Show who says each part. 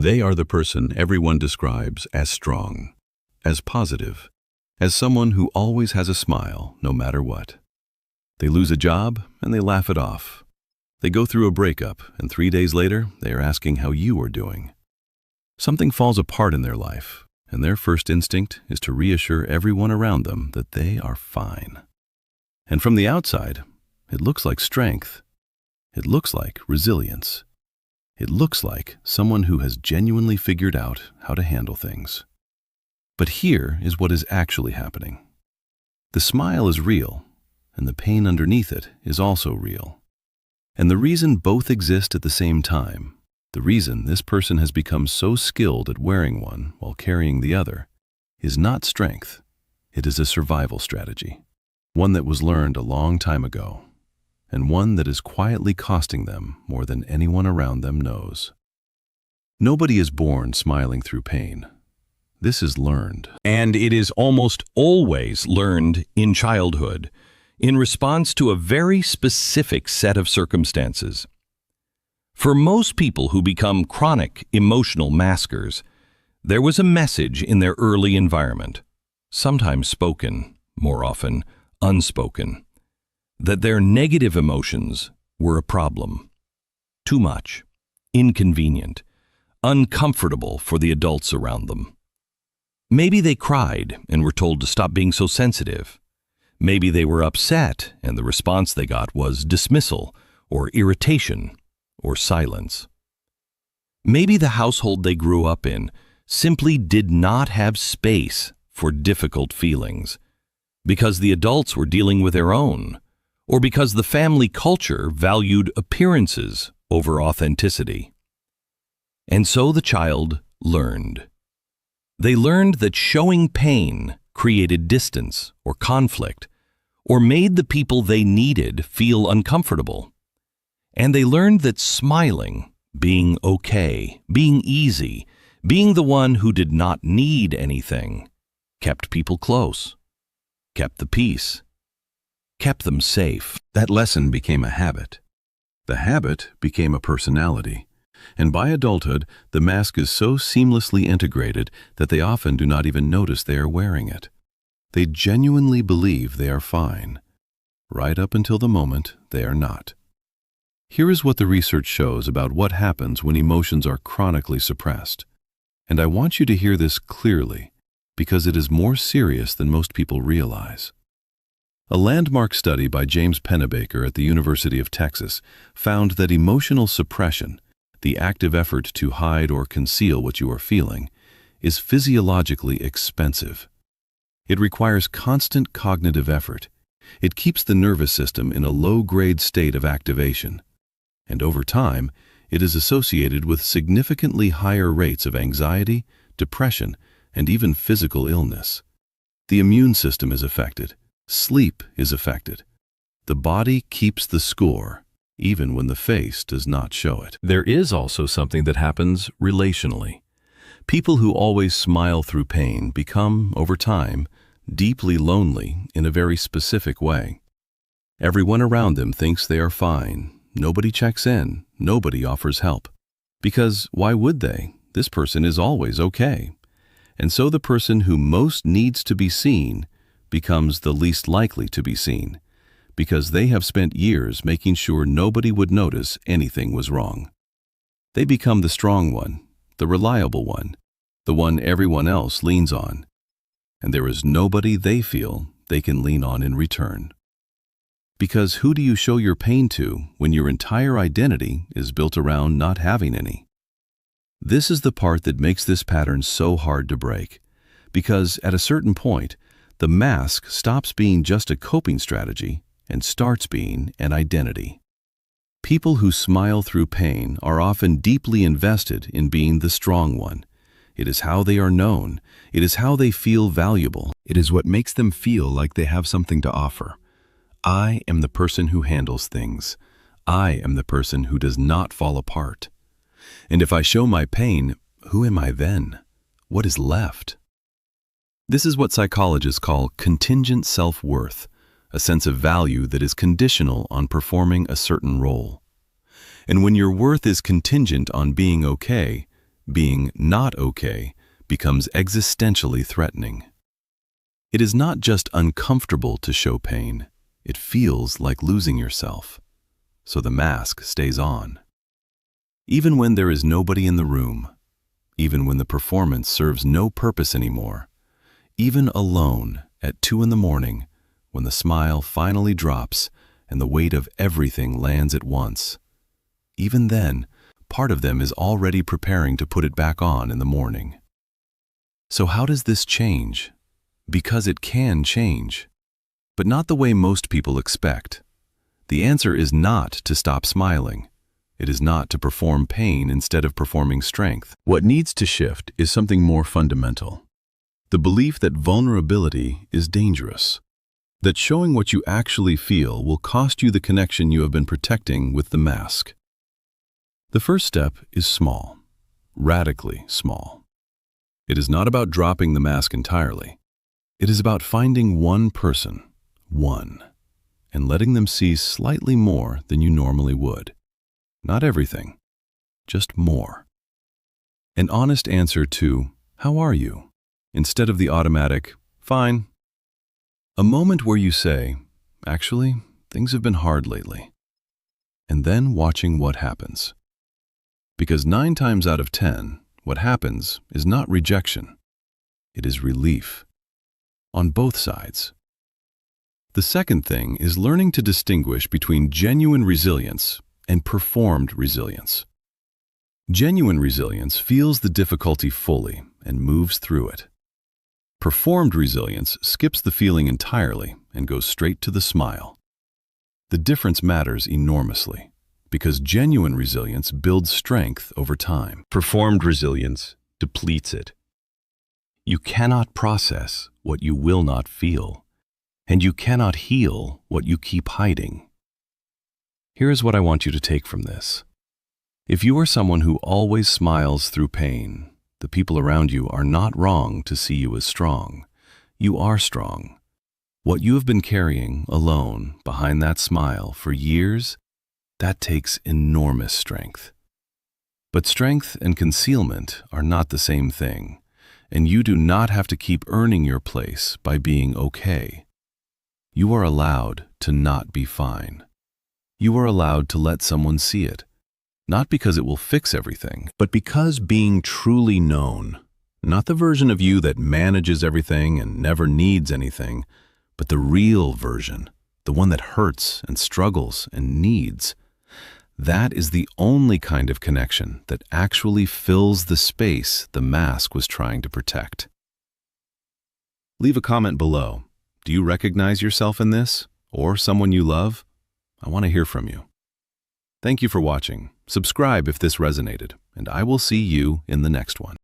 Speaker 1: They are the person everyone describes as strong, as positive, as someone who always has a smile no matter what. They lose a job and they laugh it off. They go through a breakup and 3 days later they are asking how you are doing. Something falls apart in their life and their first instinct is to reassure everyone around them that they are fine. And from the outside, it looks like strength. It looks like resilience. It looks like someone who has genuinely figured out how to handle things. But here is what is actually happening. The smile is real, and the pain underneath it is also real. And the reason both exist at the same time, the reason this person has become so skilled at wearing one while carrying the other, is not strength. It is a survival strategy, one that was learned a long time ago, and one that is quietly costing them more than anyone around them knows. Nobody is born smiling through pain. This is learned.
Speaker 2: And it is almost always learned in childhood, in response to a very specific set of circumstances. For most people who become chronic emotional maskers, there was a message in their early environment, sometimes spoken, more often unspoken, that their negative emotions were a problem. Too much, inconvenient, uncomfortable for the adults around them. Maybe they cried and were told to stop being so sensitive. Maybe they were upset and the response they got was dismissal or irritation or silence. Maybe the household they grew up in simply did not have space for difficult feelings because the adults were dealing with their own, or because the family culture valued appearances over authenticity. And so the child learned. They learned that showing pain created distance or conflict, or made the people they needed feel uncomfortable. And they learned that smiling, being okay, being easy, being the one who did not need anything, kept people close, kept the peace, kept them safe.
Speaker 1: That lesson became a habit. The habit became a personality. And by adulthood, the mask is so seamlessly integrated that they often do not even notice they are wearing it. They genuinely believe they are fine, right up until the moment they are not. Here is what the research shows about what happens when emotions are chronically suppressed. And I want you to hear this clearly, because it is more serious than most people realize. A landmark study by James Pennebaker at the University of Texas found that emotional suppression, the active effort to hide or conceal what you are feeling, is physiologically expensive. It requires constant cognitive effort. It keeps the nervous system in a low-grade state of activation. And over time, it is associated with significantly higher rates of anxiety, depression, and even physical illness. The immune system is affected. Sleep is affected. The body keeps the score, even when the face does not show it. There is also something that happens relationally. People who always smile through pain become, over time, deeply lonely in a very specific way. Everyone around them thinks they are fine. Nobody checks in. Nobody offers help. Because why would they? This person is always okay. And so the person who most needs to be seen becomes the least likely to be seen, because they have spent years making sure nobody would notice anything was wrong. They become the strong one, the reliable one, the one everyone else leans on, and there is nobody they feel they can lean on in return. Because who do you show your pain to when your entire identity is built around not having any? This is the part that makes this pattern so hard to break, because at a certain point, the mask stops being just a coping strategy and starts being an identity. People who smile through pain are often deeply invested in being the strong one. It is how they are known. It is how they feel valuable. It is what makes them feel like they have something to offer. I am the person who handles things. I am the person who does not fall apart. And if I show my pain, who am I then? What is left? This is what psychologists call contingent self-worth, a sense of value that is conditional on performing a certain role. And when your worth is contingent on being okay, being not okay becomes existentially threatening. It is not just uncomfortable to show pain, it feels like losing yourself. So the mask stays on. Even when there is nobody in the room, even when the performance serves no purpose anymore, even alone at 2 a.m, when the smile finally drops and the weight of everything lands at once, even then, part of them is already preparing to put it back on in the morning. So how does this change? Because it can change, but not the way most people expect. The answer is not to stop smiling. It is not to perform pain instead of performing strength. What needs to shift is something more fundamental. The belief that vulnerability is dangerous. That showing what you actually feel will cost you the connection you have been protecting with the mask. The first step is small, radically small. It is not about dropping the mask entirely. It is about finding one person, and letting them see slightly more than you normally would. Not everything, just more. An honest answer to, "How are you?" instead of the automatic, "Fine." A moment where you say, "Actually, things have been hard lately." And then watching what happens. Because 9 times out of 10, what happens is not rejection. It is relief. On both sides. The second thing is learning to distinguish between genuine resilience and performed resilience. Genuine resilience feels the difficulty fully and moves through it. Performed resilience skips the feeling entirely and goes straight to the smile. The difference matters enormously because genuine resilience builds strength over time. Performed resilience depletes it. You cannot process what you will not feel, and you cannot heal what you keep hiding. Here's what I want you to take from this. If you are someone who always smiles through pain, the people around you are not wrong to see you as strong. You are strong. What you have been carrying alone behind that smile for years, that takes enormous strength. But strength and concealment are not the same thing, and you do not have to keep earning your place by being okay. You are allowed to not be fine. You are allowed to let someone see it, not because it will fix everything, but because being truly known, not the version of you that manages everything and never needs anything, but the real version, the one that hurts and struggles and needs, that is the only kind of connection that actually fills the space the mask was trying to protect. Leave a comment below. Do you recognize yourself in this, or someone you love? I want to hear from you. Thank you for watching. Subscribe if this resonated, and I will see you in the next one.